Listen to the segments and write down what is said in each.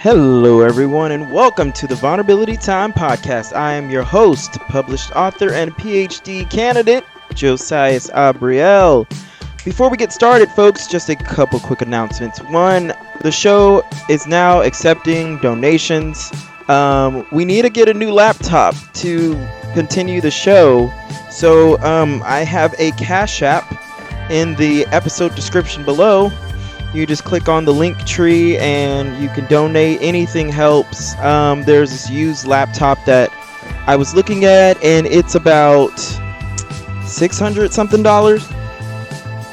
Hello, everyone, and welcome to the Vulnerability Time podcast. I am your host, published author, and PhD candidate, Josias Abriel. Before we get started, folks, just a couple quick announcements. One, the show is now accepting donations. We need to get a new laptop to continue the show. So I have a Cash App in the episode description below. You just click on the link tree and you can donate. Anything helps. There's this used laptop that I was looking at, and it's about $600 something.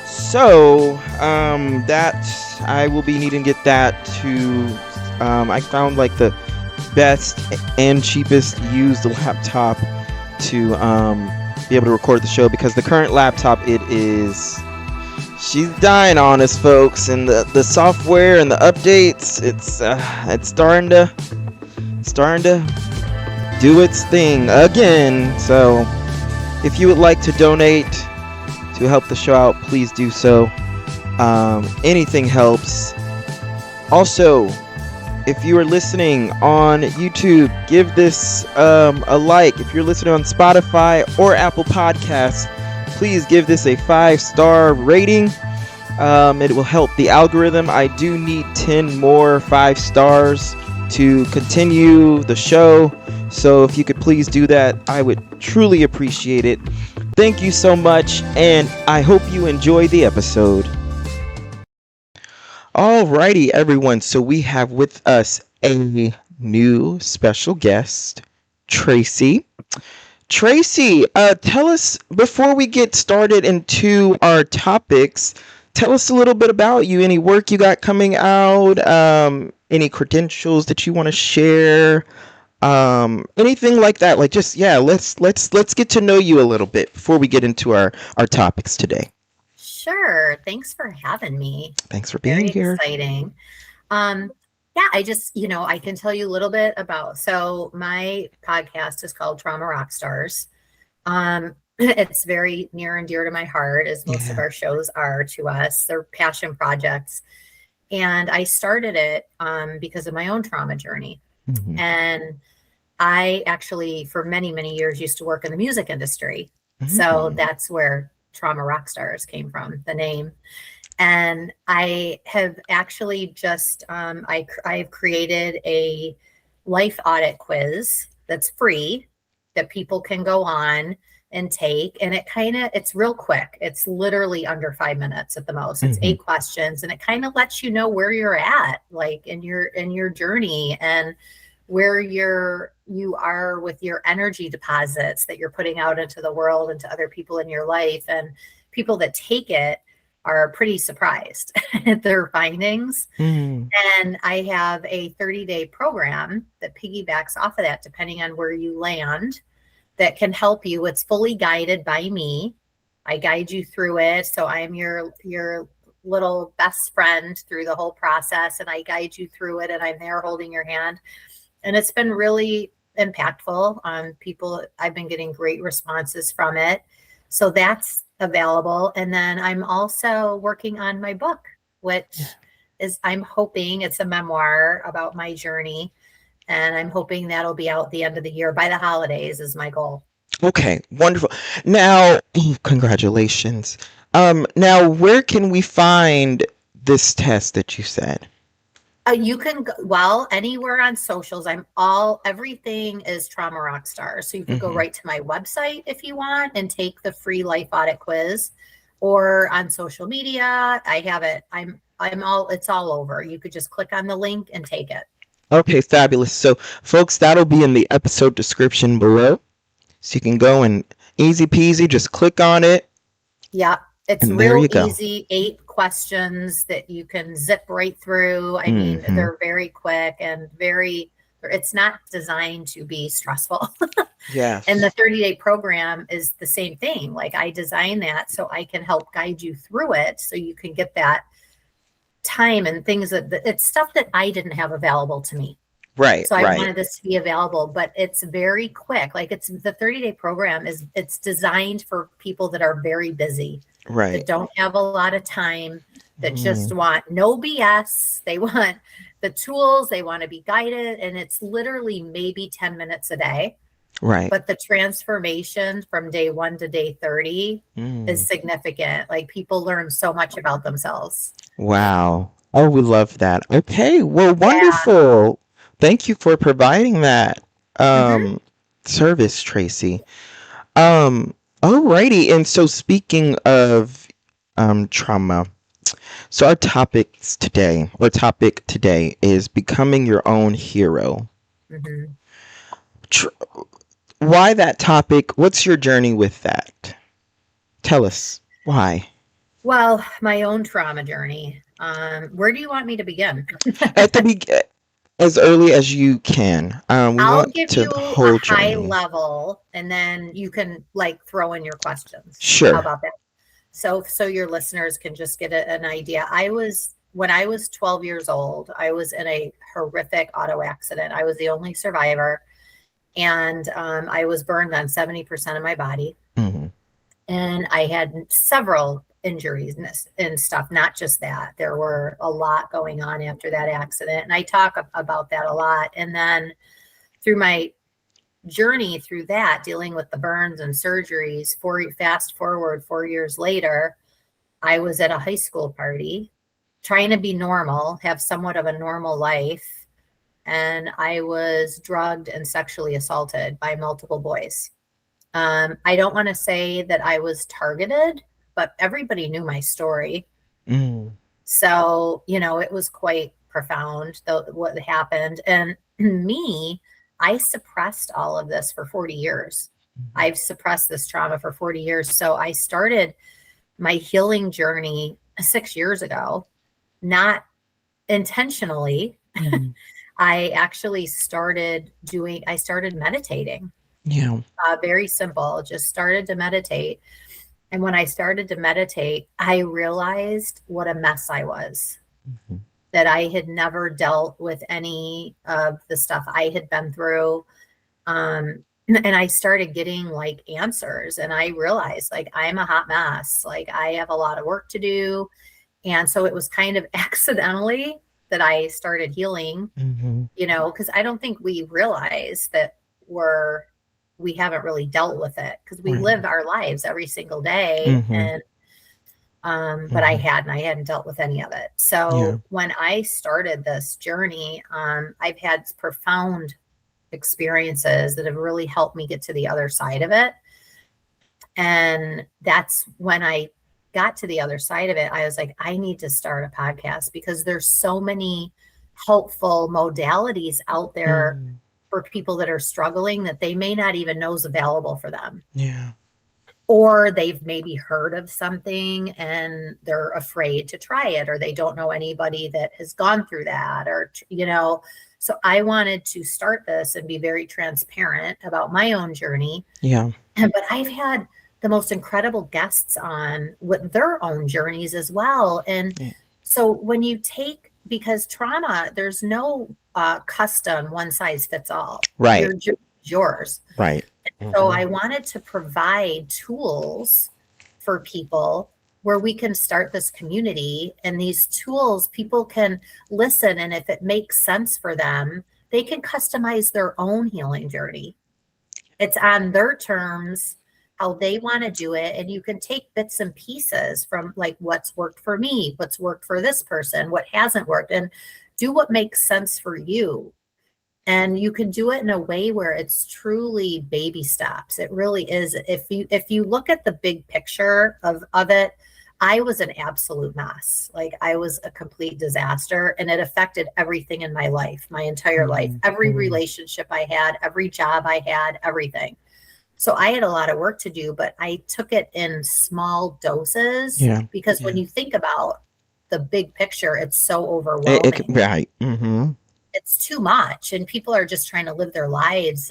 So that I will be needing to get that to. I found like the best and cheapest used laptop to be able to record the show, because the current laptop, she's dying on us, folks, and the software and the updates, it's starting to do its thing again. So if you would like to donate to help the show out, please do so. Anything helps. Also, if you are listening on YouTube, give this a like. If you're listening on Spotify or Apple Podcasts, please give this a 5-star rating. It will help the algorithm. I do need 10 more 5 stars to continue the show. So if you could please do that, I would truly appreciate it. Thank you so much, and I hope you enjoy the episode. Alrighty, everyone. So we have with us a new special guest, Tracy. Tracy, tell us, before we get started into our topics, tell us a little bit about you. Any work you got coming out, any credentials that you want to share, anything like that. Like, just, yeah, let's get to know you a little bit before we get into our topics today. Sure. Thanks for having me. Thanks for being here. Very exciting. Yeah, I can tell you a little bit about, so my podcast is called Trauma Rock Stars. It's very near and dear to my heart, as most of our shows are to us. They're passion projects. And I started it because of my own trauma journey. Mm-hmm. And I actually, for many, many years, used to work in the music industry. Mm-hmm. So that's where Trauma Rock Stars came from, the name. And I have actually just, I've created a life audit quiz that's free that people can go on and take. And it's real quick. It's literally under 5 minutes at the most. It's 8 questions, and it kind of lets you know where you're at, like in your journey, and where you are with your energy deposits that you're putting out into the world and to other people in your life. And people that take it are pretty surprised at their findings. And I have a 30-day program that piggybacks off of that, depending on where you land, that can help you. It's fully guided by me. I guide you through it. So I'm your little best friend through the whole process, and I guide you through it, and I'm there holding your hand. And it's been really impactful on people. I've been getting great responses from it. So that's available. And then I'm also working on my book, which is, I'm hoping, it's a memoir about my journey. And I'm hoping that'll be out the end of the year. By the holidays is my goal. Okay, wonderful. Now, congratulations. Now, where can we find this test that you said? You can anywhere on socials. Everything is Trauma Rock Stars. So you can go right to my website if you want and take the free life audit quiz, or on social media. I have it. It's all over. You could just click on the link and take it. Okay, fabulous. So folks, that'll be in the episode description below. So you can go and easy peasy, just click on it. Yeah. It's real easy. 8 questions that you can zip right through. I mean, they're very quick and it's not designed to be stressful. Yeah. And the 30-day program is the same thing. Like, I designed that so I can help guide you through it, so you can get that time and things it's stuff that I didn't have available to me. Right. So I wanted this to be available, but it's very quick. Like, the 30-day program it's designed for people that are very busy. Right. That don't have a lot of time, that just want no BS. They want the tools, they want to be guided, and it's literally maybe 10 minutes a day. Right. But the transformation from day 1 to day 30 is Mm. significant. Like people learn so much about themselves. Wow. Oh, we love that. Okay. Well, Yeah. wonderful. Thank you for providing that Hmm. um service, Tracy. Um, alrighty. And so speaking of trauma, so our topic today is becoming your own hero. Hmm. Tr- why that topic? What's your journey with that? Tell us why. Well, my own trauma journey. Where do you want me to begin? At the be as early as you can. We I'll want give to you the a whole high journey. level and then you can like throw in your questions. How Sure. about that? So your listeners can just get an idea. When I was 12 years old, I was in a horrific auto accident. I was the only survivor, and I was burned on 70% of my body. Hmm. And I had several injuries and stuff, not just that. There were a lot going on after that accident. And I talk about that a lot. And then through my journey through that, dealing with the burns and surgeries, fast forward 4 years later, I was at a high school party trying to be normal, have somewhat of a normal life. And I was drugged and sexually assaulted by multiple boys. I don't want to say that I was targeted, but everybody knew my story. Mm. So, it was quite profound what happened. And me, I suppressed all of this for 40 years. I've suppressed this trauma for 40 years. So I started my healing journey 6 years ago, not intentionally. Mhm. I started meditating. Yeah. Very simple, just started to meditate. And when I started to meditate, I realized what a mess I was, Mhm. that I had never dealt with any of the stuff I had been through. And I started getting like answers, and I realized like I'm a hot mess. Like I have a lot of work to do. And so it was kind of accidentally that I started healing, Mhm. because I don't think we realize that we haven't really dealt with it because we Right. live our lives every single day. Mhm. And but Mhm. I hadn't dealt with any of it. Yeah. So when I started this journey, I've had profound experiences that have really helped me get to the other side of it. And that's when I got to the other side of it, I was like, I need to start a podcast because there's so many helpful modalities out there Mm. for people that are struggling that they may not even know is available for them. Yeah. Or they've maybe heard of something and they're afraid to try it, or they don't know anybody that has gone through that, So I wanted to start this and be very transparent about my own journey. Yeah. But I've had the most incredible guests on with their own journeys as well. And Yeah. so because trauma, there's no custom one size fits all. Right. Your journey is yours. Right. So Mhm. I wanted to provide tools for people where we can start this community, and these tools people can listen, and if it makes sense for them, they can customize their own healing journey. It's on their terms, how they want to do it. And you can take bits and pieces from like what's worked for me, what's worked for this person, what hasn't worked, and do what makes sense for you. And you can do it in a way where it's truly baby steps. It really is. If you look at the big picture of it, I was an absolute mess. Like I was a complete disaster, and it affected everything in my life, my entire life, Mhm. every Mhm. relationship I had, every job I had, everything. So I had a lot of work to do, but I took it in small doses Yeah. because when Yeah. you think about the big picture, it's so overwhelming. Right. Mhm. It's too much, and people are just trying to live their lives.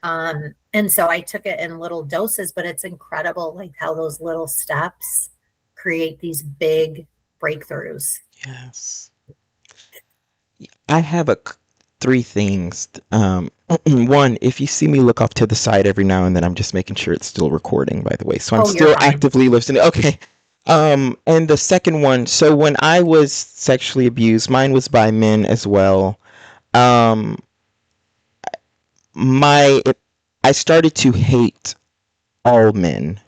And so I took it in little doses, but it's incredible like how those little steps create these big breakthroughs. Yes. I have three things. One, if you see me look off to the side every now and then, I'm just making sure it's still recording, by the way. So I'm Oh, you're still fine. actively listening. Okay. And the second one, so when I was sexually abused, mine was by men as well. Um, my I started to hate all men.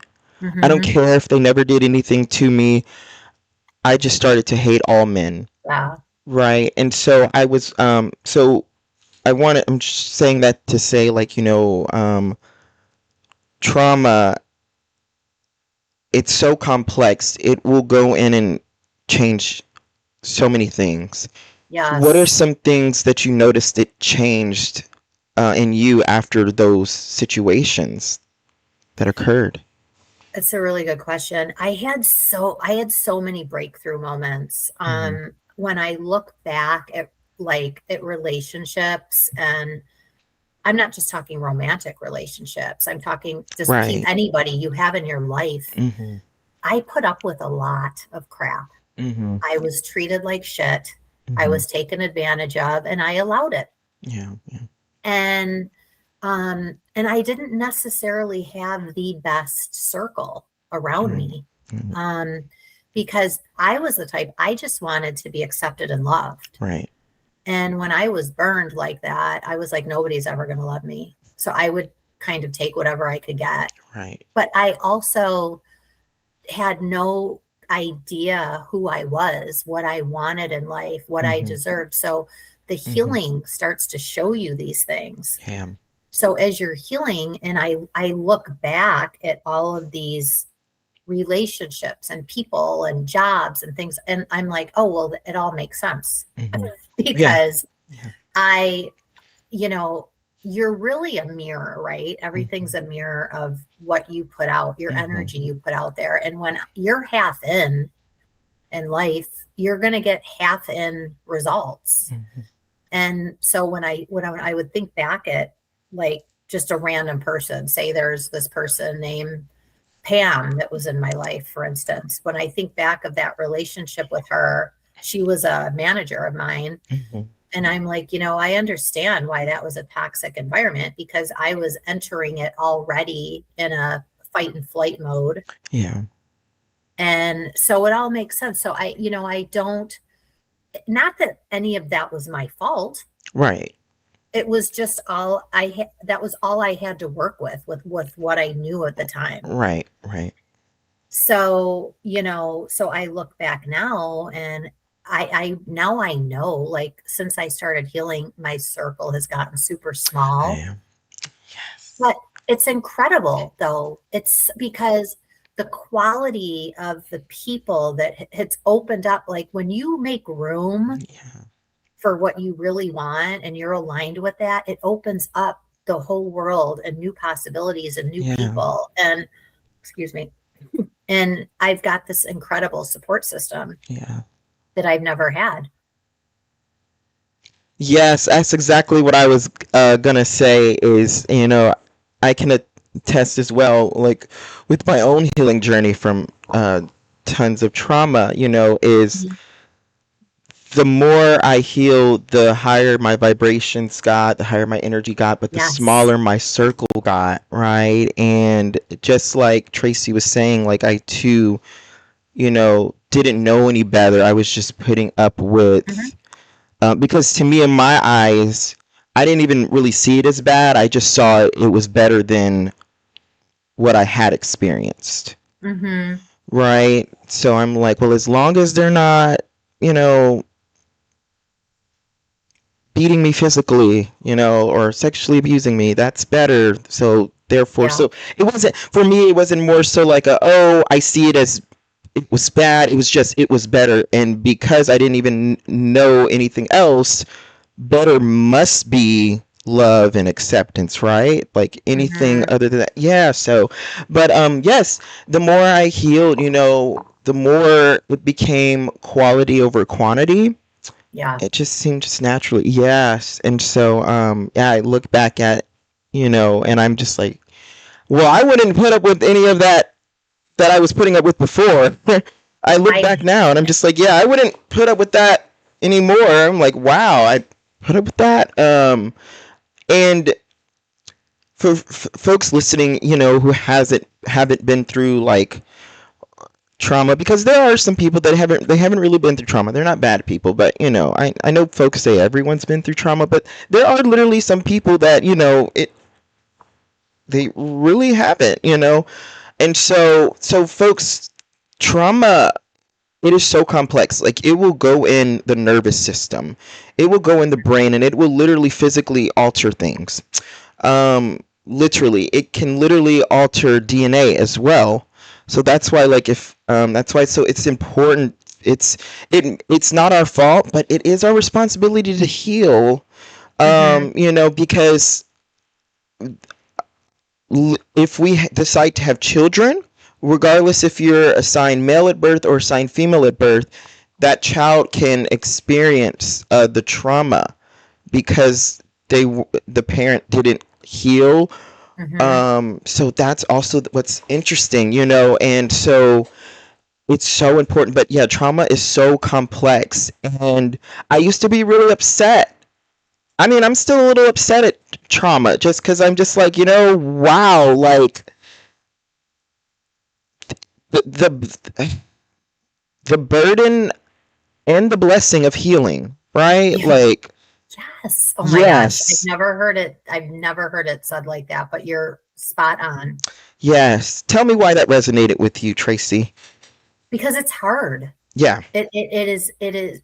I don't Mm-hmm. care if they never did anything to me. I just started to hate all men. Yeah. Right. And so I was so I'm just saying that to say, like, trauma, it's so complex. It will go in and change so many things. What are Yes. some things that you noticed it changed in you after those situations that occurred? It's a really good question. I had so many breakthrough moments. Hmm. When I look back at at relationships, and I'm not just talking romantic relationships. I'm talking just Right. anybody you have in your life. Hmm. I put up with a lot of crap. Hmm. I was treated like shit. I Hmm. was taken advantage of, and I allowed it. Yeah. Yeah. And and I didn't necessarily have the best circle around Right. me. Mhm. Um, because I was the type, I just wanted to be accepted and loved. Right. And when I was burned like that, I was like, nobody's ever going to love me. So I would kind of take whatever I could get. Right. But I also had no idea who I was, what I wanted in life, what I Hmm. deserved. So the Hmm. healing starts to show you these things. Yeah. So as you're healing, and I look back at all of these relationships and people and jobs and things, and I'm like, oh well, it all makes sense Hmm. Yeah. because Yeah. I, you know, you're really a mirror, right? Hmm. Everything's a mirror of what you put out, your Hmm. energy you put out there. And when you're half in life, you're going to get half in results. Hmm. And so when I would think back at like just a random person, say there's this person named Pam that was in my life, for instance, when I think back of that relationship with her, she was a manager of mine. Hmm. And I'm like, I understand why that was a toxic environment because I was entering it already in a fight and flight mode. Yeah. And so it all makes sense. So I don't, not that any of that was my fault. Right. It was just all I had, that was all I had to work with what I knew at the time. Right. Right. So, so I look back now and I now I know, like, since I started healing, my circle has gotten super small. Yeah. Yes. But it's incredible though. It's because the quality of the people that it's opened up, like when you make room Yeah. for what you really want and you're aligned with that, it opens up the whole world and new possibilities and new Yeah. people. And excuse me. And I've got this incredible support system Yeah. that I've never had. Yes, that's exactly what I was gonna say. Is I can attest as well, like with my own healing journey from tons of trauma. Is Mhm. the more I healed, the higher my vibrations got, the higher my energy got, but the Yes. smaller my circle got, right? And just like Tracy was saying, like I too, didn't know any better. I was just putting up Hmm. with, because to me, in my eyes, I didn't even really see it as bad. I just saw it was better than what I had experienced, Hmm. right? So I'm like, well, as long as they're not, you know, beating me physically, or sexually abusing me, that's better. So therefore, Yeah. so it wasn't for me. It wasn't more so like oh, I see it as it was bad. It was just it was better, and because I didn't even know anything else, better must be love and acceptance, right? Like anything Hmm. other than that, yeah. So, but yes, the more I healed, the more it became quality over quantity. Yeah. It just seemed just naturally, yes. And so, yeah, I look back at, and I'm just like, well, I wouldn't put up with any of that I was putting up with before. I look I back now and I'm just like, yeah, I wouldn't put up with that anymore. I'm like, wow, I put up with that. And for folks listening, who haven't been through like trauma, because there are some people that haven't really been through trauma. They're not bad people, but I know folks say everyone's been through trauma, but there are literally some people that they really haven't, and so folks, trauma, it is so complex. Like, it will go in the nervous system, it will go in the brain, and it will literally physically alter things. Literally, it can literally alter DNA as well. So that's why, like, if that's why, so it's important. It's not our fault, but it is our responsibility to heal. Mm-hmm. Because if we decide to have children, regardless if you're assigned male at birth or assigned female at birth, that child can experience the trauma because the parent didn't heal. Mm-hmm. So that's also what's interesting, and so it's so important. But yeah, trauma is so complex, and I used to be really upset. I mean, I'm still a little upset at trauma just because I'm just like, wow, like the the burden and the blessing of healing, right? Yeah. Like, Yes. Oh my gosh. I've yes, never heard it. I've never heard it said like that, but you're spot on yes. Tell me why that resonated with you, Tracy. because it's hard. Yeah, It is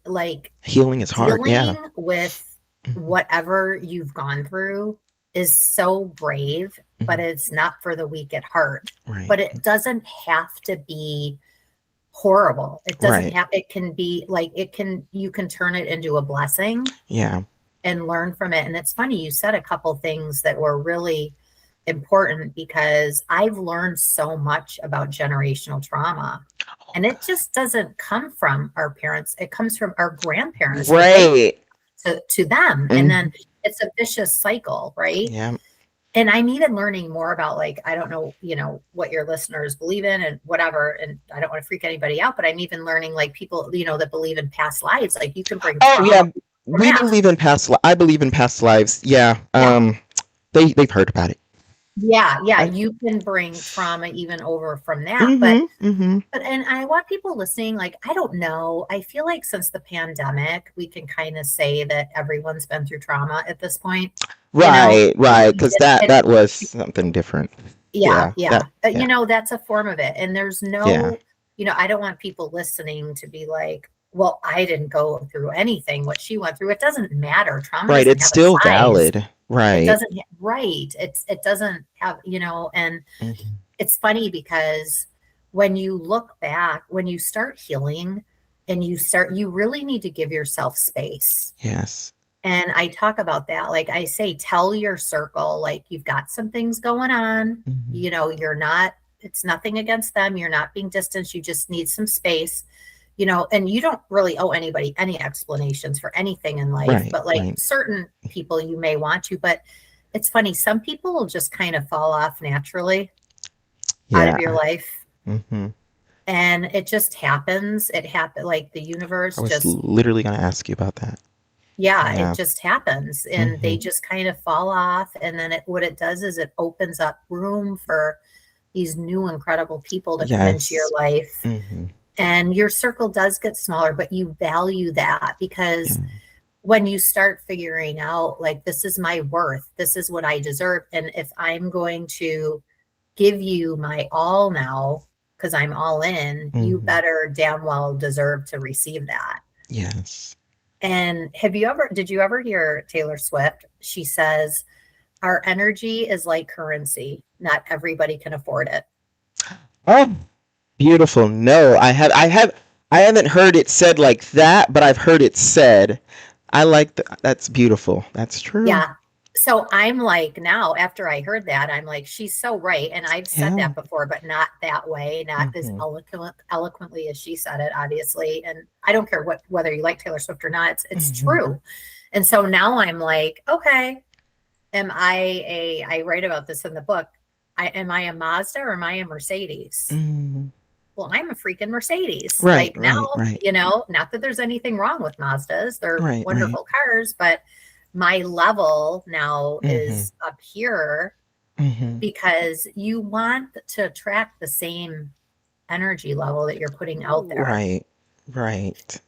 like healing is hard. Yeah. dealing with Mhm. whatever you've gone through is so brave, but Mhm. it's not for the weak at heart. Right. But it doesn't have to be horrible. It doesn't Right. have, it can be like, you can turn it into a blessing Yeah. and learn from it. And it's funny, you said a couple things that were really important because I've learned so much about generational trauma. Oh, And it God. just doesn't come from our parents, it comes from our grandparents, what they Right. to them. And then Mhm. it's a vicious cycle, right? Yeah. And I'm even learning more about, like, I don't know, what your listeners believe in and whatever. And I don't want to freak anybody out, but I'm even learning, like, people, that believe in past lives, like you can bring Oh, trauma yeah. from We that. believe in I believe in past lives. Yeah. Yeah. They've heard about it. Yeah, yeah, I, you can bring trauma even over from that, but mhm. Mhm. and I want people listening, like, I don't know, I feel like since the pandemic, we can kind of say that everyone's been through trauma at this point, you know? Right. Right. Because that It that was something different. Yeah, Yeah. yeah, That. Yeah. that's a form of it, and there's Yeah. no, I don't want people listening to be like, "Well, I didn't go through anything, what she went through." It doesn't matter, trauma Right. doesn't It's have a still size. valid. It Right. doesn't right, it doesn't have, and Mhm. it's funny because when you look back, when you start healing and you really need to give yourself space. Yes. And I talk about that. Like I say, tell your circle, like, you've got some things going on. Mhm. You're not, it's nothing against them. You're not being distant. You just need some space, and you don't really owe anybody any explanations for anything in life, Right. but like Right. certain people you may want to. But it's funny, some people will just kind of fall off naturally out of your Yeah. life. Mhm. And it just happens. It happened, like the I universe was just, literally gonna ask you about that. yeah, it Yeah. just happens. And they Mhm. just kind of fall off. And then what it does is it opens up room for these new incredible people to come into your Yes. life. Mhm. And your circle does get smaller, but you value that because Yeah. when you start figuring out, like, this is my worth, this is what I deserve. And if I'm going to give you my all now, because I'm all in, you Mhm. better damn well deserve to receive that. Yes. And did you ever hear Taylor Swift? She says, our energy is like currency. Not everybody can afford it. Oh, beautiful. No, I haven't heard it said like that, but I've heard it said. That's beautiful. That's true. Yeah. So I'm like, now after I heard that, I'm like, she's so right. And I've said Yeah. that before, but not that way, not as Mhm. eloquently as she said it, obviously. And I don't care whether you like Taylor Swift or not, it's Mhm. true. And so now I'm like, okay, I write about this in the book. Am I a Mazda or am I a Mercedes? Mhm. Well, I'm a freaking Mercedes. Right. Like now, Right. Right. not that there's anything wrong with Mazdas. They're Right. Right. wonderful cars, but my level now Mhm. is up here Mhm. because you want to attract the same energy level that you're putting out there. Right. Right.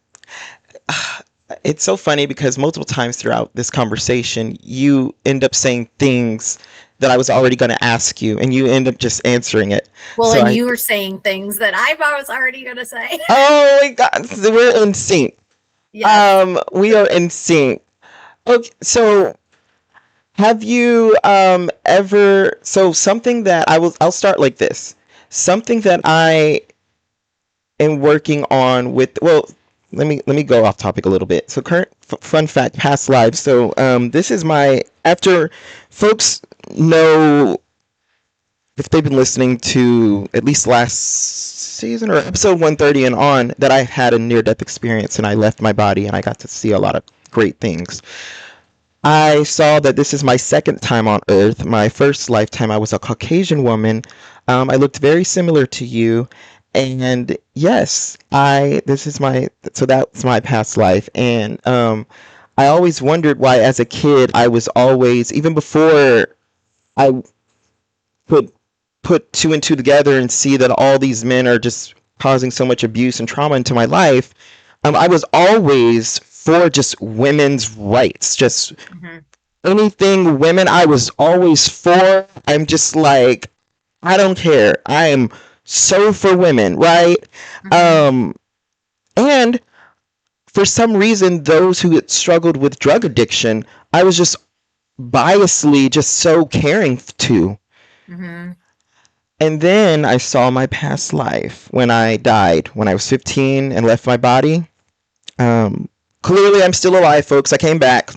It's so funny because multiple times throughout this conversation, you end up saying things that I was already going to ask you, and you end up just answering it. Well, So and I, you were saying things that I was already going to say. oh my God, we're in sync. Yes. We are in sync. Okay, so have you ever, so something that I'll start like this. Something that I am working on with, well, let me go off topic a little bit. So current fun fact, past lives. So this is my, after folks know, if they've been listening to at least last season or episode 130 and on, that I had a near death experience and I left my body and I got to see a lot of great things. I saw that this is my second time on Earth. My first lifetime, I was a Caucasian woman. I looked very similar to you, and yes, this is my, so that's my past life. And I always wondered why, as a kid, I was always, even before I could put two and two together and see that all these men are just causing so much abuse and trauma into my life. I was always for just women's rights, just Mm-hmm. anything women, I was always for. I'm just like, I don't care. I am so for women, right? Mm-hmm. Um, and for some reason, those who had struggled with drug addiction, I was just biasly just so caring to. Mm-hmm. And then I saw my past life when I died, when I was 15 and left my body. Um, Clearly, I'm still alive, folks. I came back.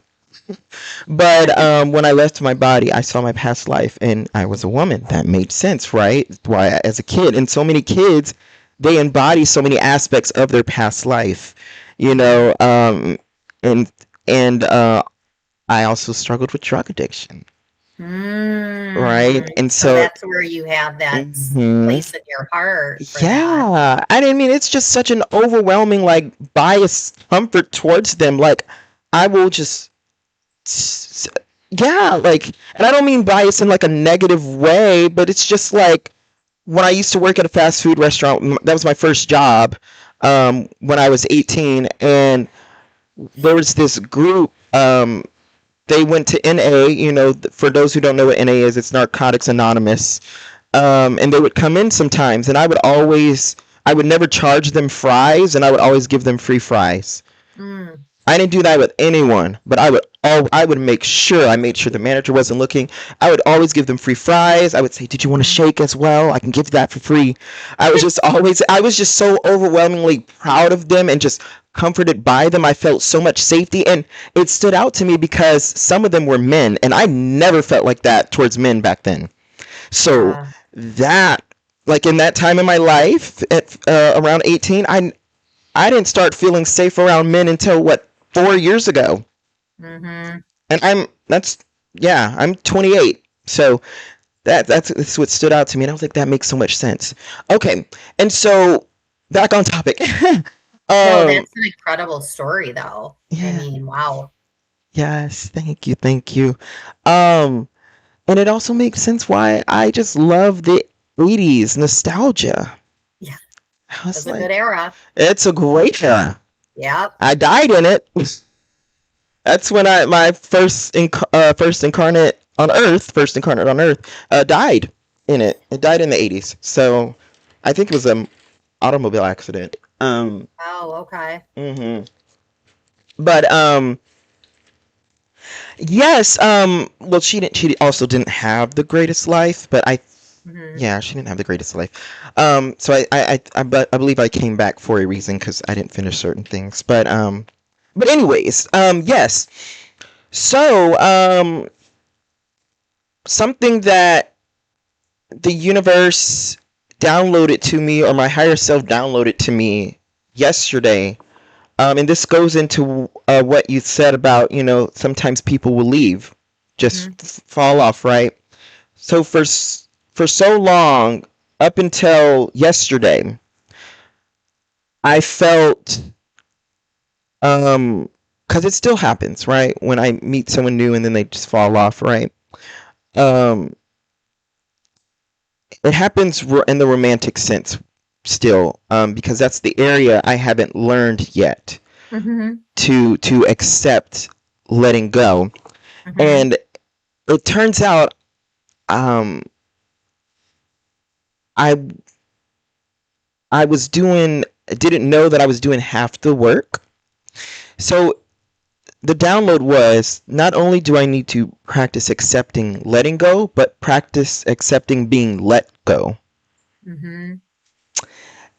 But when I left my body, I saw my past life, and I was a woman. That made sense, right? Why, as a kid, and so many kids, they embody so many aspects of their past life, you Mm-hmm. know. And and I also struggled with drug addiction, right? Mm. And So so, that's where you have that mhm. place in your heart for that. Yeah, I didn't mean, it's just such an overwhelming like bias comfort towards them. Like I will just yeah, like, and I don't mean bias in like a negative way, but it's just like when I used to work at a fast food restaurant, that was my first job when I was 18, and there was this group. They went to NA. You know, for those who don't know what NA is, it's Narcotics Anonymous. And they would come in sometimes, and I would never charge them fries, and I would always give them free fries. Mm. I didn't do that with anyone, but I would make sure I made sure the manager wasn't looking. I would always give them free fries. I would say, "Did you want a Mm-hmm. shake as well? I can give you that for free." I was just so overwhelmingly proud of them and just comforted by them. I felt so much safety, and it stood out to me because some of them were men, and I never felt like that towards men back then. So Yeah. that, like in that time in my life, at around 18, I didn't start feeling safe around men until what, 4 years ago. Mm-hmm. And I'm 28. So that's what stood out to me, and I was like, that makes so much sense. Okay, and so back on topic. No, um, that's an incredible story, though. I yeah, mean, wow. yes, thank you. Um, and it also makes sense why I just love the 80s nostalgia. Yeah, I was that's a like, good era. it's a great era. Yep. I died in it. That's when my first incarnate on Earth, died in it. It died in the 80s. So I think it was an automobile accident. Oh, okay. Mhm. But yes, well, she also didn't have the greatest life, but Mm-hmm. yeah, she didn't have the greatest life. So I believe I came back for a reason because I didn't finish certain things. But anyways, yes. So, something that the universe downloaded to me, or my higher self downloaded to me yesterday. And this goes into what you said about, sometimes people will leave, just Mm-hmm. fall off, right? So for so long, up until yesterday, I felt, because it still happens, right? When I meet someone new and then they just fall off, right? Um, it happens in the romantic sense. still, because that's the area I haven't learned yet Mm-hmm. to accept letting go. Mm-hmm. And it turns out, um, I I was doing didn't know that I was doing half the work. So the download was, not only do I need to practice accepting letting go, but practice accepting being let go. Mm-hmm.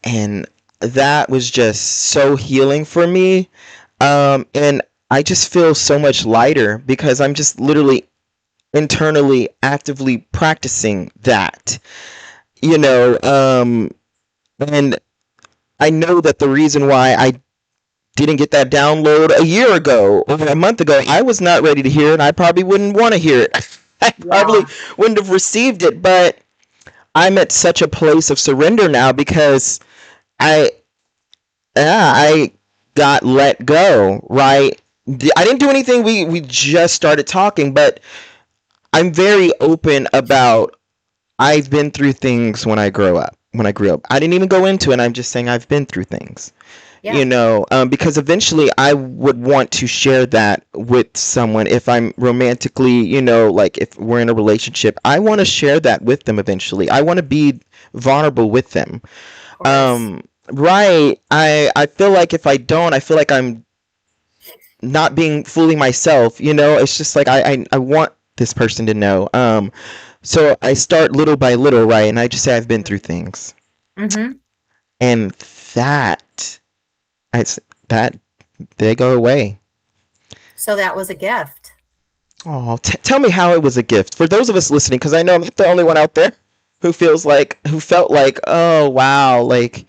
And that was just so healing for me. And I just feel so much lighter because I'm just literally internally actively practicing that, you know. And I know that the reason why I didn't get that download a year ago or a month ago, I was not ready to hear it. I probably wouldn't want to hear it. I probably Yeah. wouldn't have received it, but I'm at such a place of surrender now because I, yeah, I got let go, right? I didn't do anything. We just started talking, but I'm very open about, I've been through things when I grow up. When I grew up, I didn't even go into it. I'm just saying I've been through things, Yeah. because eventually I would want to share that with someone if I'm romantically, like if we're in a relationship, I want to share that with them eventually. I want to be vulnerable with them. Of course. Right. I feel like if I don't, I feel like I'm not being fully myself. It's just like I want this person to know. So I start little by little, right? And I just say I've been through things, Mm-hmm. and that I that they go away. So that was a gift. Oh, tell me how it was a gift for those of us listening, because I know I'm not the only one out there who felt like, oh wow, like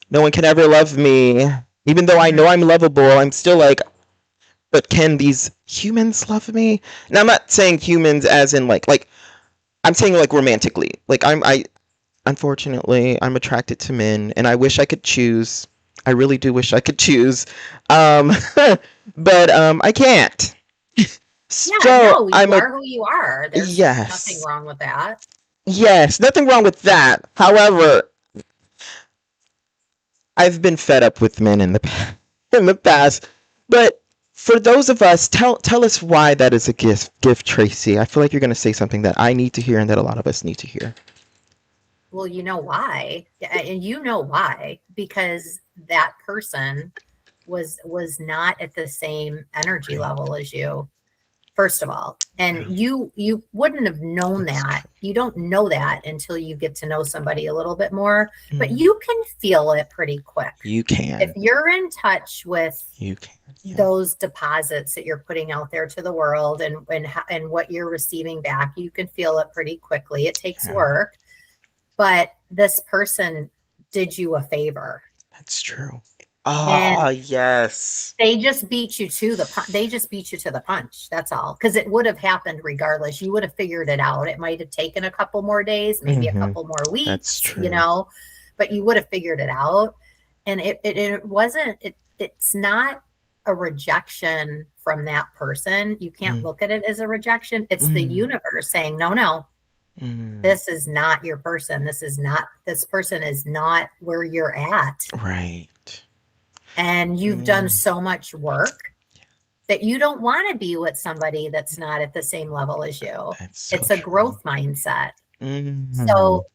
no one can ever love me, even though I know Mm-hmm. I'm lovable. I'm still like, but can these humans love me? Now I'm not saying humans as in like I'm saying like romantically. Like I unfortunately I'm attracted to men, and I wish I could choose. I really do wish I could choose, um, but I can't. Yeah, So no, you I'm a are who you are. There's nothing yes. wrong with that. Yes, nothing wrong with that. However, I've been fed up with men in the past. But for those of us, tell us why that is a gift, Tracy. I feel like you're going to say something that I need to hear and that a lot of us need to hear. Well, you know why. And you know why, because that person was not at the same energy Right. level as you, first of all. And Yeah, you wouldn't have known that's that. true. You don't know that until you get to know somebody a little bit more, but Mm, you can feel it pretty quick. you If can. you're in touch with You can. Yeah. those deposits that you're putting out there to the world, and what you're receiving back, you can feel it pretty quickly. It takes Yeah. work, but this person did you a favor, That's true. and Oh, yes. they just beat you to the punch. That's all, because it would have happened regardless. You would have figured it out. It might have taken a couple more days, maybe a Mhm. couple more That's weeks, true. but you would have figured it out. And it wasn't it it's not a rejection from that person. You can't Mm. look at it as a rejection. It's the Mm. universe saying, no, no, Mm. this is not your person. This person is not where you're at. Right. And you've done Mm. so much work that you don't want to be with somebody that's not at the same level as you. That's so It's a true. growth mindset. Mm. So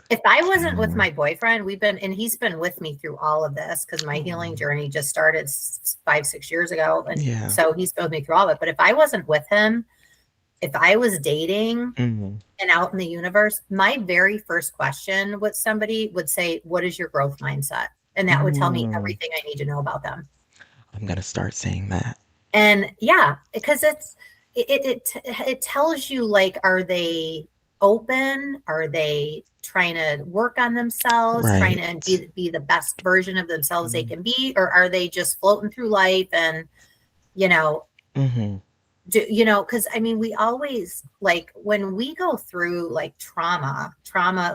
if I wasn't with Yeah. my boyfriend, and he's been with me through all of this, because my healing Oh. journey just started 5, 6 years ago. And Yeah. so he's been with me through all of it. But if I wasn't with him, if I was dating Mm. and out in the universe, my very first question with somebody would say, what is your growth mindset? And that would tell me Mm. everything I need to know about them. I'm gonna start saying that. And yeah, because it tells you, like, are they open? Are they trying to work on themselves, trying to Right. be the best version of themselves they Mm. can be, or are they just floating through life and you know Mhm. because I mean, we always, like, when we go through like trauma,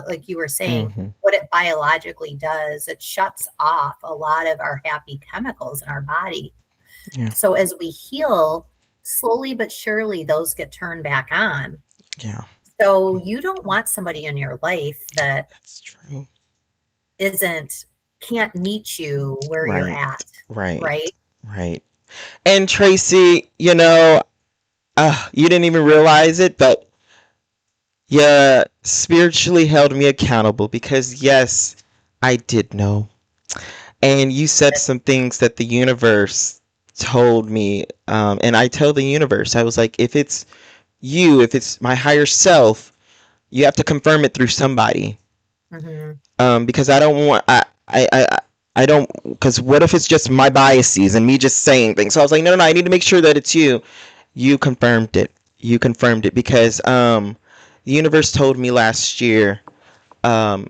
like you were saying, Mhm. what it biologically does, it shuts off a lot of our happy chemicals in our body. Yeah. So as we heal, slowly but surely, those get turned back on. Yeah. So you don't want somebody in your life that That's true. isn't can't meet you where you're Right. at, Right. right? Right. And Tracy, you didn't even realize it, but you spiritually held me accountable because, yes, I did know. And you said some things that the universe told me. And I tell the universe, I was like, if it's you, if it's my higher self, you have to confirm it through somebody. Mm-hmm. Because I don't want, I don't, because what if it's just my biases and me just saying things? So I was like, no, no, no, I need to make sure that it's you. You confirmed it. You confirmed it because the universe told me last year, um,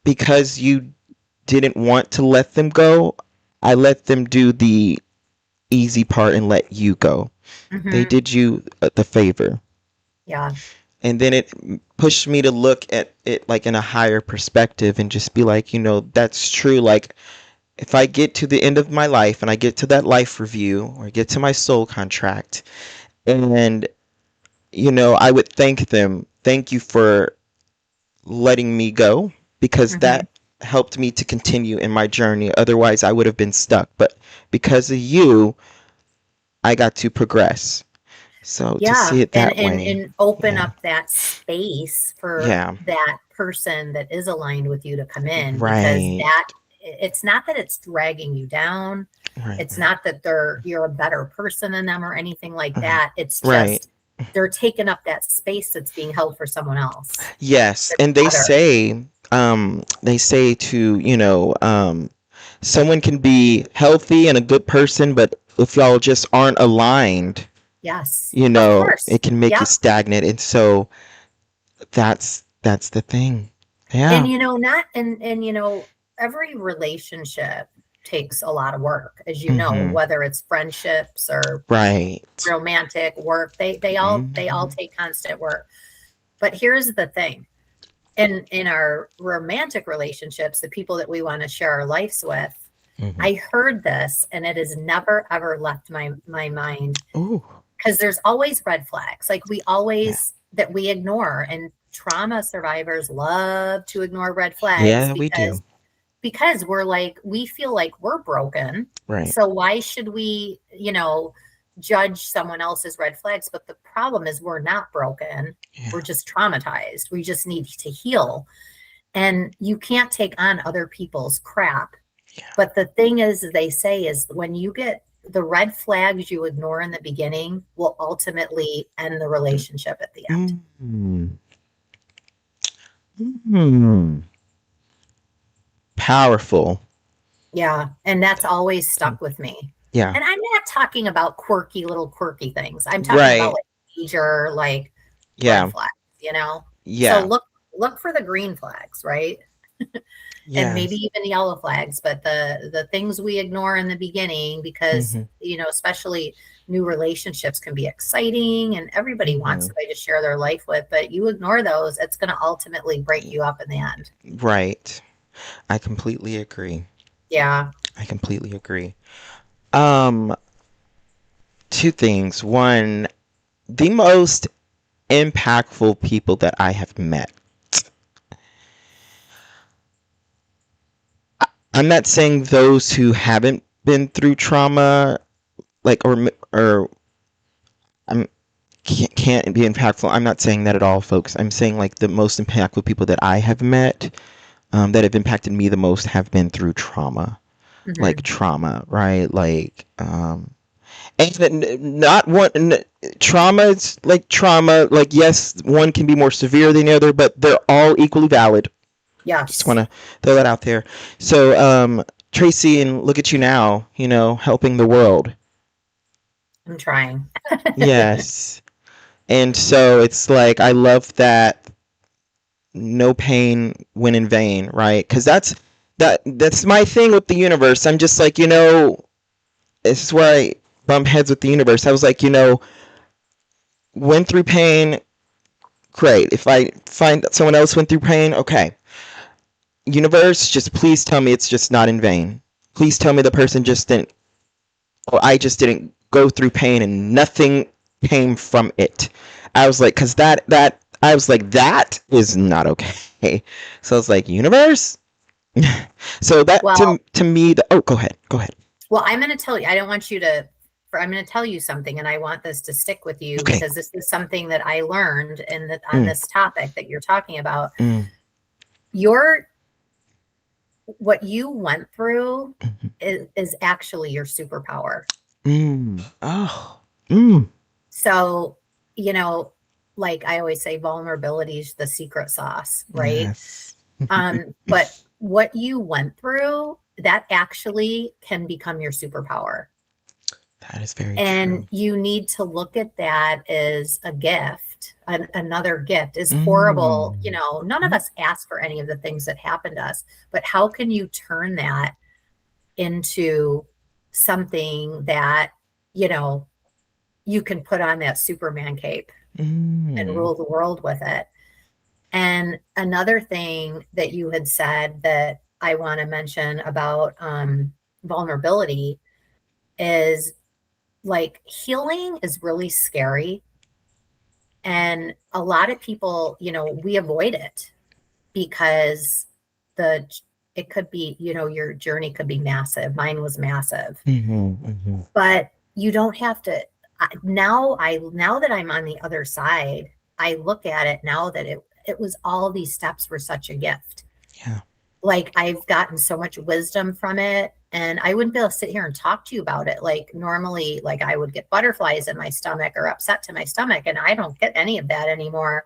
because you didn't want to let them go, I let them do the easy part and let you go. They Mm-hmm. did you the favor. Yeah. And then it pushed me to look at it like in a higher perspective and just be like, that's true. Like, if I get to the end of my life and I get to that life review or get to my soul contract, and I would thank them. Thank you for letting me go because Mm-hmm. that helped me to continue in my journey. Otherwise, I would have been stuck. But because of you, I got to progress. So to see Yeah, it and that and way, and open yeah, up that space for yeah, that person that is aligned with you to come in, because right, that it's not that it's dragging you down. right, It's not that you're a better person than them or anything like mhm, that. It's right. just they're taking up that space that's being held for someone else. Yes, That's and better. they say to, someone can be healthy and a good person, but if y'all just aren't aligned, Yes. Of it course. can make you Yep. stagnant. And so that's the thing. And Yeah. every relationship takes a lot of work, as you know, Mhm. whether it's friendships or Right. romantic work. They all Mhm. take constant work. But here's the thing. In our romantic relationships, the people that we want to share our lives with, Mhm. I heard this and it has never ever left my mind, Ooh. because there's always red flags, like we Yeah. always that we ignore, and trauma survivors love to ignore red flags Yeah, we do. because we're like, we feel like we're broken. Right. So why should we, judge someone else's red flags? But the problem is we're not broken. We're Yeah. just traumatized. We just need to heal. And you can't take on other people's crap. Yeah. But the thing is, they say, is when you get the red flags you ignore in the beginning will ultimately end the relationship at the end. Mm. Mm. Powerful. Yeah. And that's always stuck with me. Yeah. And I'm not talking about little quirky things. I'm talking about Right. like major, like red Yeah. flags. So Yeah. look for the green flags, right? And maybe Yes. even yellow flags, but the things we ignore in the beginning, because Mhm. especially new relationships can be exciting and everybody wants Mhm. somebody to share their life with, but you ignore those, it's going to ultimately break you up in the end. Right. I completely agree. Yeah. I completely agree. Um, Two things. One, the most impactful people that I have met. I'm not saying those who haven't been through trauma, like or I'm can't be impactful. I'm not saying that at all, folks. I'm saying like the most impactful people that I have met, that have impacted me the most, have been through trauma, like Hmm. trauma, right? Like, and not one trauma. It's like trauma. Like, yes, one can be more severe than the other, but they're all equally valid. Just want Yes. to throw that out there. So, Tracy, and look at you now, helping the world. I'm trying. Yes. And so it's like, I love that no pain went in vain, right? Because that's my thing with the universe. I'm just like, this is where I bump heads with the universe. I was like, went through pain, great. If I find that someone else went through pain, okay. Universe, just please tell me it's just not in vain. Please tell me the person just didn't, or I just didn't go through pain and nothing came from it. I was like, because I was like, that is not okay. So I was like, universe, So that Well, to me, oh, go ahead, go ahead. well, I'm going to tell you, I don't want you to, I'm going to tell you something, and I want this to stick with you Okay. because this is something that I learned in that on Mm, this topic that you're talking about. mm, Your what you went through mhm, is actually your superpower. oh, mm, So, you know, like I always say, vulnerability is the secret sauce, right? yes. But what you went through, that actually can become your superpower. That is very And true. you need to look at that as a gift, another gift. Is horrible, Mm, none of us ask for any of the things that happen to us, but how can you turn that into something that, you know, you can put on that Superman cape and mm, rule the world with it? And another thing that you had said that I want to mention about vulnerability is like healing is really scary. And a lot of people, we avoid it because the it could be, your journey could be massive. Mine was massive. mm-hmm, But you don't have to. Now that I'm on the other side, I look at it now that it was all these steps were such a gift. yeah. Like I've gotten so much wisdom from it, and I wouldn't be able to sit here and talk to you about it. Like normally, like I would get butterflies in my stomach or upset to my stomach, and I don't get any of that anymore.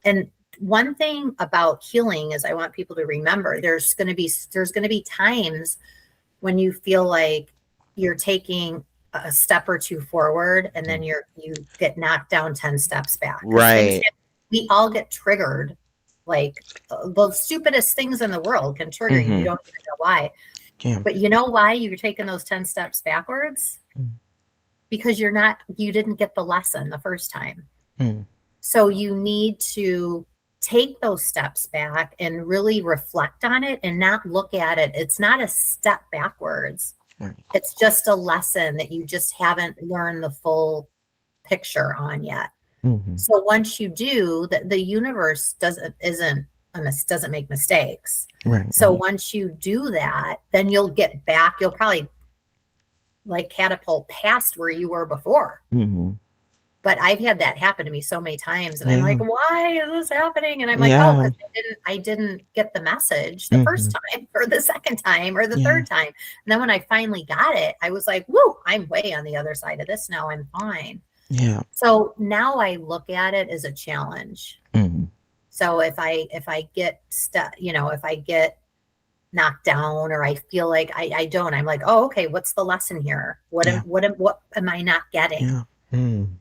And one thing about healing is I want people to remember there's going to be times when you feel like you're taking a step or two forward and then you get knocked down 10 steps back because Right. we all get triggered. Like the stupidest things in the world can trigger you. You Mm-hmm. don't even know why. Yeah. But you know why you're taking those 10 steps backwards? Because you didn't get the lesson the first time. Mm-hmm. So you need to take those steps back and really reflect on it and not look at it. It's not a step backwards. Right. It's just a lesson that you just haven't learned the full picture on yet. Mm-hmm. So once you do, the universe doesn't make mistakes. Right. So once you do that, then you'll get back. You'll probably like catapult past where you were before. Mm-hmm. But I've had that happen to me so many times, and I'm Yeah. like, why is this happening? And I'm like, oh, Yeah. because I didn't get the message the Mm-hmm. first time or the second time or the Yeah. third time. And then when I finally got it, I was like, whoo, I'm way on the other side of this now. I'm fine. Yeah. So now I look at it as a challenge. Mm-hmm. So if I get if I get knocked down or I feel like I don't, I'm like, oh, okay, what's the lesson here? What Yeah. am I not getting? Yeah. Mm.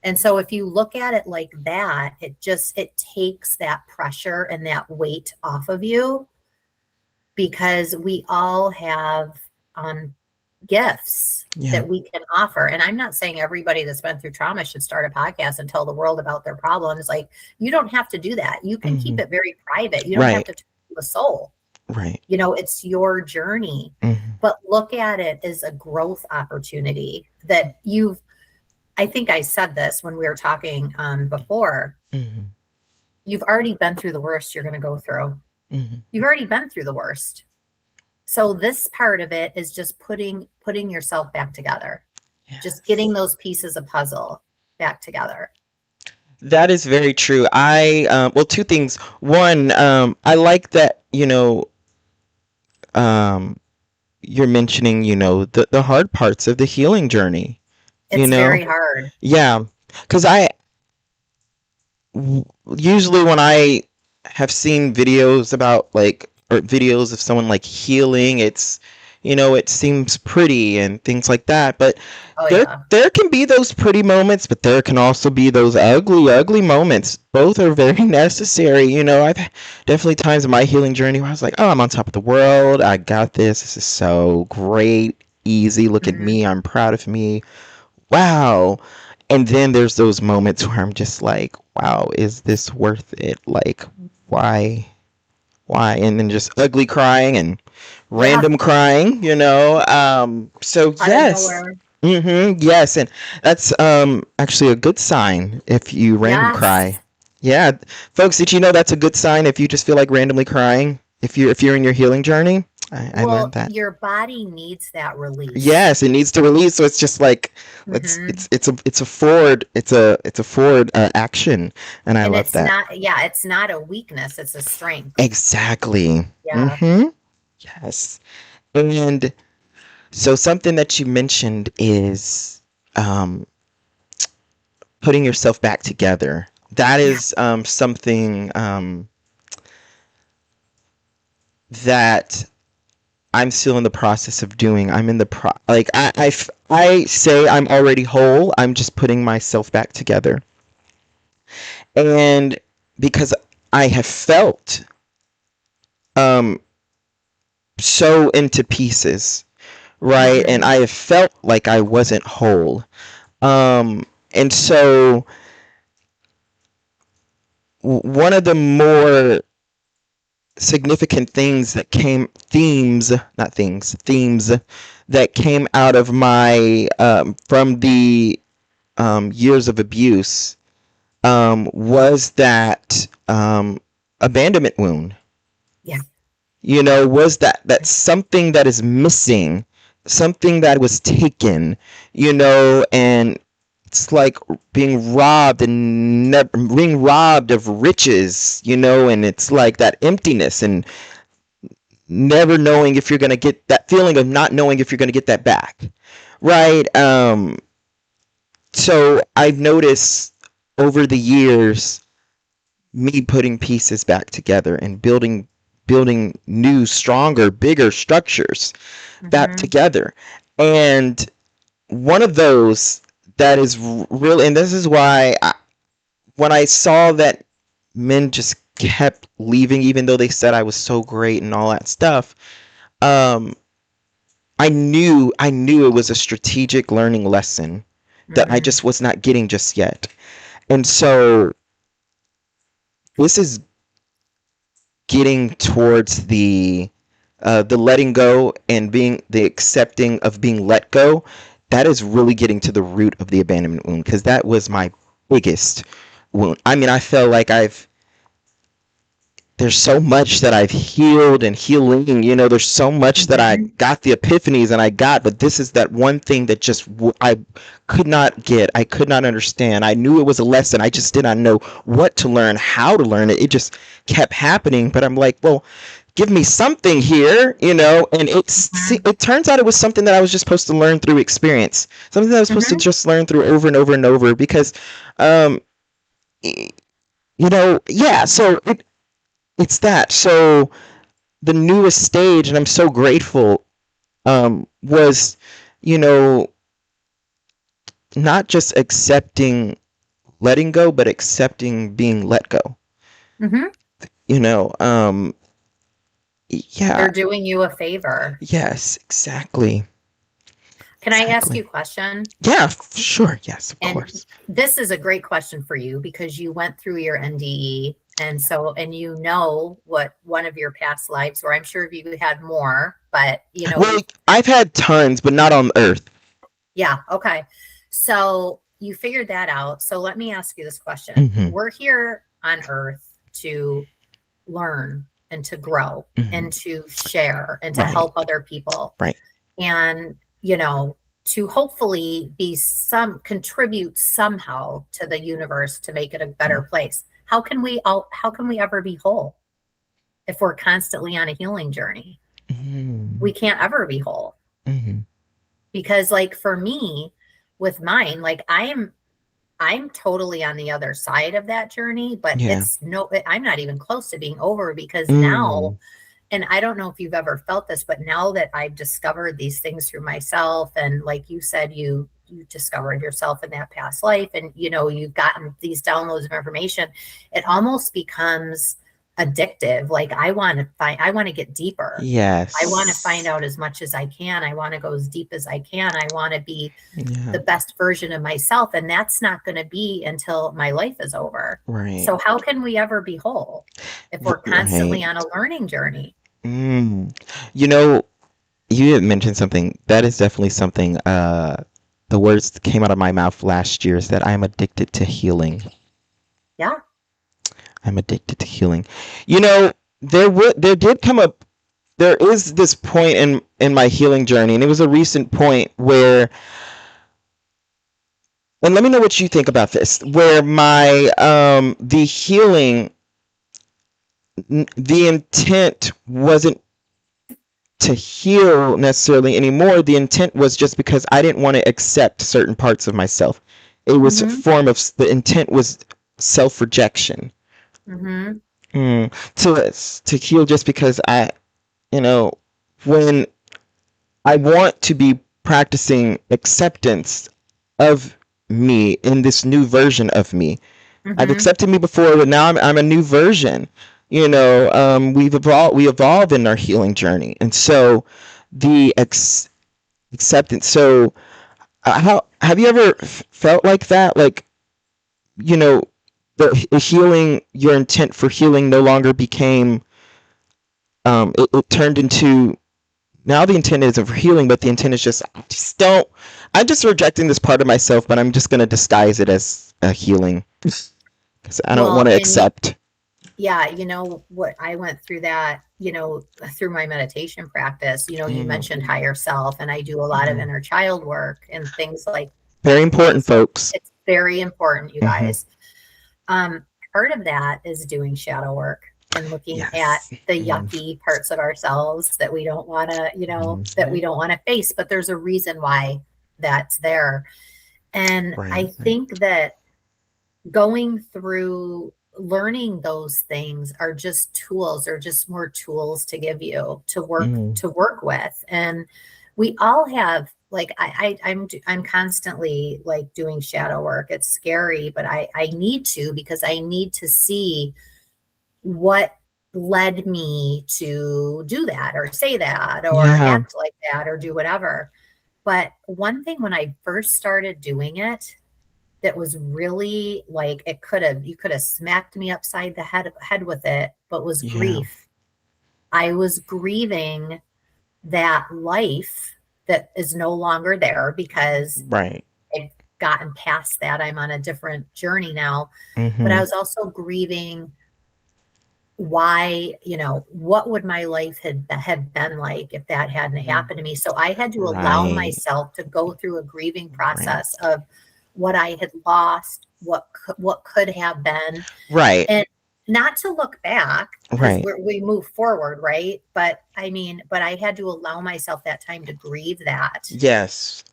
And so if you look at it like that, it takes that pressure and that weight off of you because we all have gifts Yeah. that we can offer. And I'm not saying everybody that's been through trauma should start a podcast and tell the world about their problems. Like you don't have to do that. You can keep Mm-hmm. it very private. You don't have Right. to talk to a soul. Right. It's your journey. Mm-hmm. But look at it as a growth opportunity that I think I said this when we were talking before. Mm-hmm. You've already been through the worst you're going to go through. Mm-hmm. You've already been through the worst. So this part of it is just putting yourself back together. Yes. Just getting those pieces of puzzle back together. That is very true. Well, two things. One, I like that, um, you're mentioning, the hard parts of the healing journey, It's very hard. Yeah. Because usually when I have seen videos about or videos of someone like healing, it seems pretty and things like that. But Oh there yeah. there can be those pretty moments, but there can also be those ugly, ugly moments. Both are very necessary. I've definitely times in my healing journey where I was like, oh, I'm on top of the world. I got this. This is so great. Easy. Look at Mhm. me. I'm proud of me. Wow. And then there's those moments where I'm just like, wow, is this worth it? Like, why? Why? And then just ugly crying and Yeah. random crying. So Out of yes. nowhere. Yes, and that's actually a good sign if you random Yes. cry. Yeah, folks, did you know that's a good sign if you just feel like randomly crying? if you're in your healing journey. I Well, learned that. your body needs that release. Yes, it needs to release. So it's just like Hmm. it's a forward action, and I And love it's that. not, yeah, it's not a weakness, it's a strength. Exactly. Yeah. Mm-hmm. Yes. And so something that you mentioned is um, putting yourself back together. That Yeah. is something that I'm still in the process of doing. I'm in the I say I'm already whole. I'm just putting myself back together. And because I have felt um so into pieces, right? And Hmm. I have felt like I wasn't whole. And so one of the more significant things that came themes not things themes that came out of my from the years of abuse was that abandonment wound. Yeah. Was that something that is missing, something that was taken, and it's like being robbed and being robbed of riches, and it's like that emptiness and never knowing if you're going to get that feeling of not knowing if you're going to get that back, right? So I've noticed over the years me putting pieces back together and building new, stronger, bigger structures back Hmm. together. And one of those that is real, and this is why when I saw that men just kept leaving, even though they said I was so great and all that stuff, um, I knew it was a strategic learning lesson that I Hmm. just was not getting just yet. And so this is getting towards the letting go and being the accepting of being let go. That is really getting to the root of the abandonment wound, because that was my biggest wound. I mean, I feel like there's so much that I've healed and healing, there's so much that I Hmm. got the epiphanies and I got, but this is that one thing that just I could not get, I could not understand. I knew it was a lesson, I just did not know what to learn, how to learn it. It just kept happening, but I'm like, well, give me something here, and it turns out it was something that I was just supposed to learn through experience, something that I was supposed to Hmm. just learn through over and over and over, because um yeah, so it's that. So the newest stage, and I'm so grateful, was, you know, not just accepting letting go, but accepting being let go. Hmm. You know, yeah, They're doing you a favor. yes, exactly, Can I ask you exactly. a question? Yeah, sure, yes, of And course. this is a great question for you because you went through your NDE. And so, and you know what one of your past lives were. I'm sure you had more, but Well, I've had tons, but not on Earth. yeah, okay. So you figured that out. So let me ask you this question. Hmm. We're here on earth to learn and to grow Hmm. and to share and to Right, help other people. right. And, to hopefully be some contribute somehow to the universe to make it a better place. How can we ever be whole if we're constantly on a healing journey? Hmm. We can't ever be whole Hmm. because like for me with mine, like I'm totally on the other side of that journey, but Yeah. I'm not even close to being over because now, Mm. and I don't know if you've ever felt this, but now that I've discovered these things through myself, and like you said, you discovered yourself in that past life, and you've gotten these downloads of information, it almost becomes addictive. Like I want to get deeper. I want to find Yes. out as much as I can. I want to go as deep as I can. I want to be Yeah. the best version of myself. And that's not going to be until my life is over. Right. So, how can we ever be whole if we're Right. constantly on a learning journey? Mm. You know, you had mentioned something that is definitely something. The words that came out of my mouth last year is that I'm addicted to healing. Yeah. I'm addicted to healing. You know, there did come up there is this point in my healing journey, and it was a recent point where, and let me know what you think about this, where my the healing, the intent wasn't to heal necessarily anymore. The intent was just because I didn't want to accept certain parts of myself. It was a Mm-hmm. form of, the intent was self rejection. Mm-hmm. To heal just because you know, when I want to be practicing acceptance of me in this new version of me. I've Mm-hmm. accepted me before, but now I'm a new version. We evolve in our healing journey, and so the acceptance. So, how have you ever felt like that? Like, you know, the healing, your intent for healing no longer became. It turned into, now the intent is of healing, but the intent is just, I just don't. I'm just rejecting this part of myself, but I'm just gonna disguise it as a healing because I don't Well, want to and accept. yeah, what I went through that, through my meditation practice, you Mm, mentioned higher self, and I do a lot of mhm. inner child work and things like Very important, things. folks. It's very important, you Hmm. guys. Um, Part of that is doing shadow work and looking at Yes. the Mm, yucky parts of ourselves that we don't want to, that we mhm. don't want to face, but there's a reason why that's there. And I Right. Right. think that going through learning those things are just tools, or just more tools to give you Mm, to work with. And we all have, like, I'm constantly like doing shadow work. It's scary, but I need to, because I need to see what led me to do that, or say that, or yeah. act like that, or do whatever. But one thing, when I first started doing it, that was really like, you could have smacked me upside the head with it, but was Yeah. grief. I was grieving that life that is no longer there, because Right. I've gotten past that. I'm on a different journey now. But I Hmm. was also grieving why, what would my life have been like if that hadn't happened to me. So I had to allow Right. myself to go through a grieving Right. process of what I had lost, what could have been, Right. and not to look back, because Right. we move forward, right? But I mean, but I had to allow myself that time to grieve that. Yes.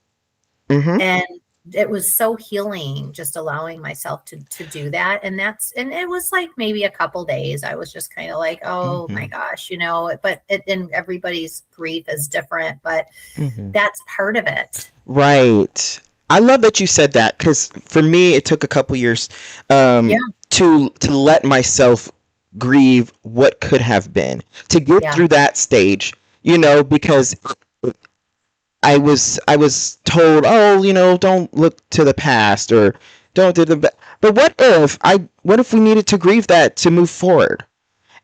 Hmm. And it was so healing, just allowing myself to do that. And it was like maybe a couple days. I was just kind of like, oh my Hmm. gosh, and everybody's grief is different, but Hmm. that's part of it. Right. I love that you said that because for me, it took a couple years Yeah. to let myself grieve what could have been, to get Yeah. through that stage, because I was told, oh, don't look to the past, or don't do but what if we needed to grieve that to move forward?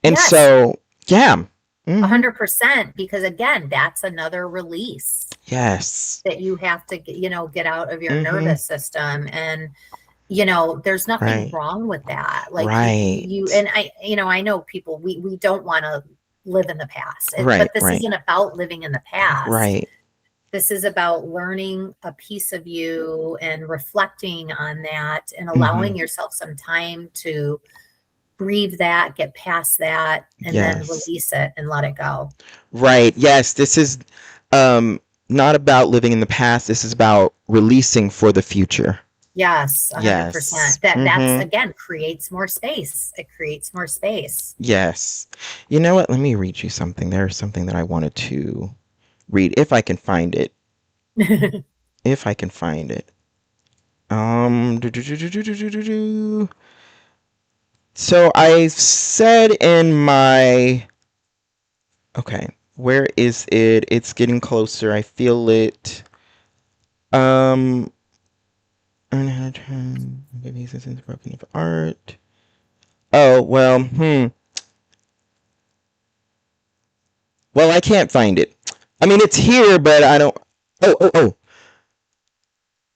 And Yes. so, yeah. Hmm. 100%. Because again, that's another release Yes. that you have to get out of your Hmm. nervous system. And there's nothing Right. wrong with that. Like, you Right. and I know people, we don't want to live in the past. Right. But this Right. isn't about living in the past. Right. This is about learning a piece of you and reflecting on that, and Hmm. allowing yourself some time to breathe that, get past that, and then Yes. release it and let it go. Right. Yes. This is um not about living in the past. This is about releasing for the future. Yes, Yes. 100%. That's, Hmm. again, creates more space. It creates more space. Yes. You know what? Let me read you something. There's something that I wanted to read if I can find it. If I can find it. Do. So I said in my, okay, where is it? It's getting closer. I feel it. Um Learn how to turn pieces into broken of art. Oh, well, Well, I can't find it. I mean, it's here, but I don't. Oh, oh, oh.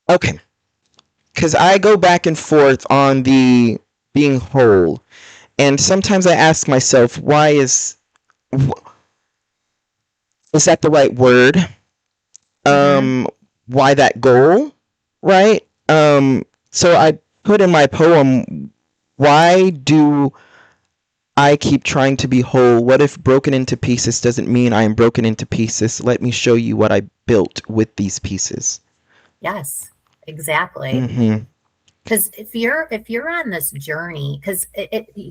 Okay. Because I go back and forth on the being whole. And sometimes I ask myself, is that the right word? Mm-hmm. Um, why that goal, right? So I put in my poem, why do I keep trying to be whole? What if broken into pieces doesn't mean I am broken into pieces? Let me show you what I built with these pieces. Yes, exactly. Mm-hmm. Because if you're on this journey, because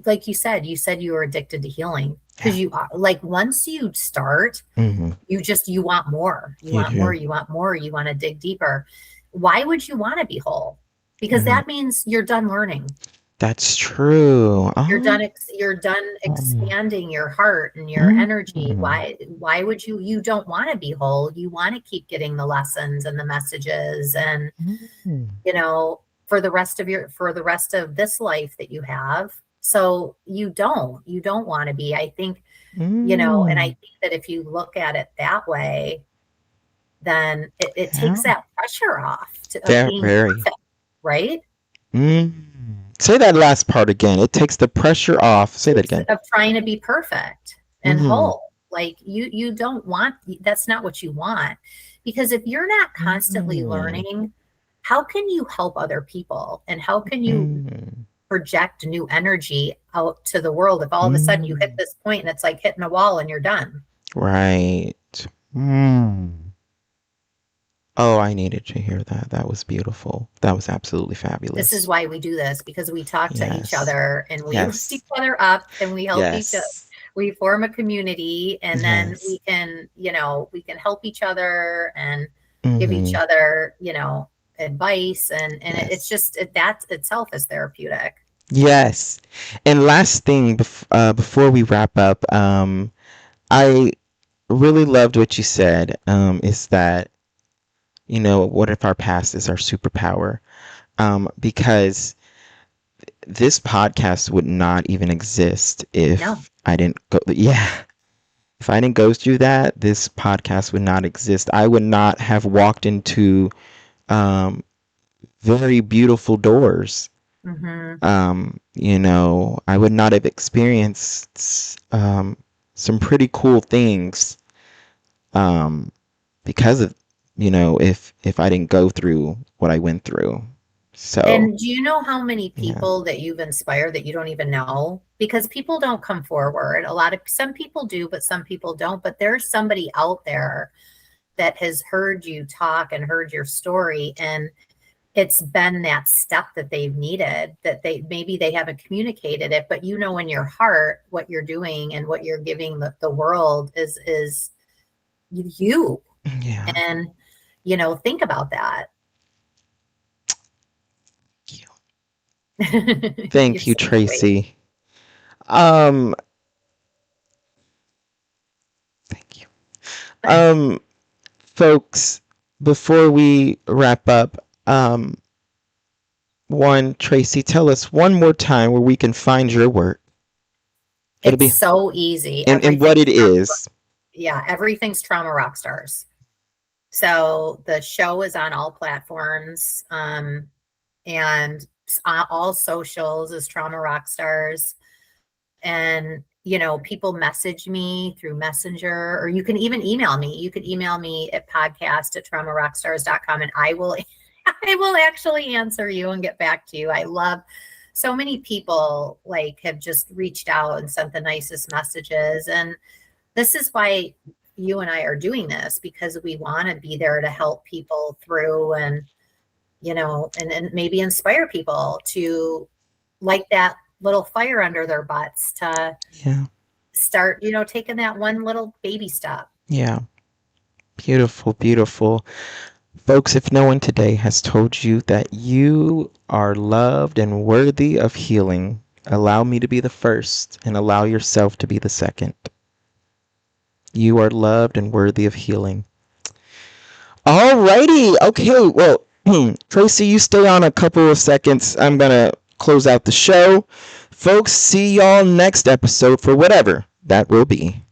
like you said you were addicted to healing. Yeah. Because you are, like, once you start, Mm-hmm. you want more, you You want more, do. you want more, you want to dig deeper. Why would you want to be whole? Because Mm-hmm. that means you're done learning. That's true. You're done expanding your heart and your energy. Mm-hmm. Why would you don't want to be whole? You want to keep getting the lessons and the messages, and you know, for the rest of this life that you have. So you don't want to be, I think, and I Mm-hmm. think that if you look at it that way, then it Yeah. takes that pressure off of Very, being very. perfect, right? Mm. Say that last part again. It takes the pressure off. Say that It's again. of trying to be perfect and Mm-hmm. whole. Like you don't want, that's not what you want. Because if you're not constantly Mm-hmm. learning, how can you help other people? And how can you Mm-hmm. project new energy out to the world if all of a sudden you hit Mm. this point and it's like hitting a wall and you're done? Right. Mm. Oh, I needed to hear that. That was beautiful. That was absolutely This is fabulous. why we do this, because we talk to each Yes. other and we lift each Yes. other up and we help each other. Yes. We form a community, and then Yes. we can help each other and give each Mm-hmm. other, advice, and it's Yes. just that itself is therapeutic. Yes. And last thing, before we wrap up, I really loved what you said. Is that, what if our past is our superpower? Because this podcast would not even exist No. if I didn't go. Yeah, if I didn't go through that, this podcast would not exist. I would not have walked into um, very beautiful doors. Hmm. I would not have experienced some pretty cool things um, because of, if I didn't go through what I went through. So, And do you know how many yeah. people that you've inspired that you don't even know? Because people don't come forward. Some people do, but some people don't. But there's somebody out there that has heard you talk and heard your story, and it's been that step that they've needed, that they haven't communicated it, but in your heart what you're doing and what you're giving the world is you. Yeah. And think about that. You're Thank you, so sweet. Tracy. Um, Thank you. Um, Folks, before we wrap up, Tracy, tell us one more time where we can find your work. It'll It's be so easy. and what it is. Yeah, everything's Trauma Rock Stars. So the show is on all platforms, and all socials is Trauma Rock Stars. And people message me through Messenger, or you can even email me. You can email me at podcast@traumorockstars.com, and I will I will actually answer you and get back to you. I love, so many people like have just reached out and sent the nicest messages, and this is why you and I are doing this, because we want to be there to help people through, and and maybe inspire people to light that little fire under their butts to Yeah. start, taking that one little baby step. Yeah. Beautiful, beautiful. Folks, if no one today has told you that you are loved and worthy of healing, allow me to be the first and allow yourself to be the second. You are loved and worthy of healing. Alrighty. Okay. Well, Tracy, you stay on a couple of seconds. I'm going to close out the show. Folks, see y'all next episode for whatever that will be.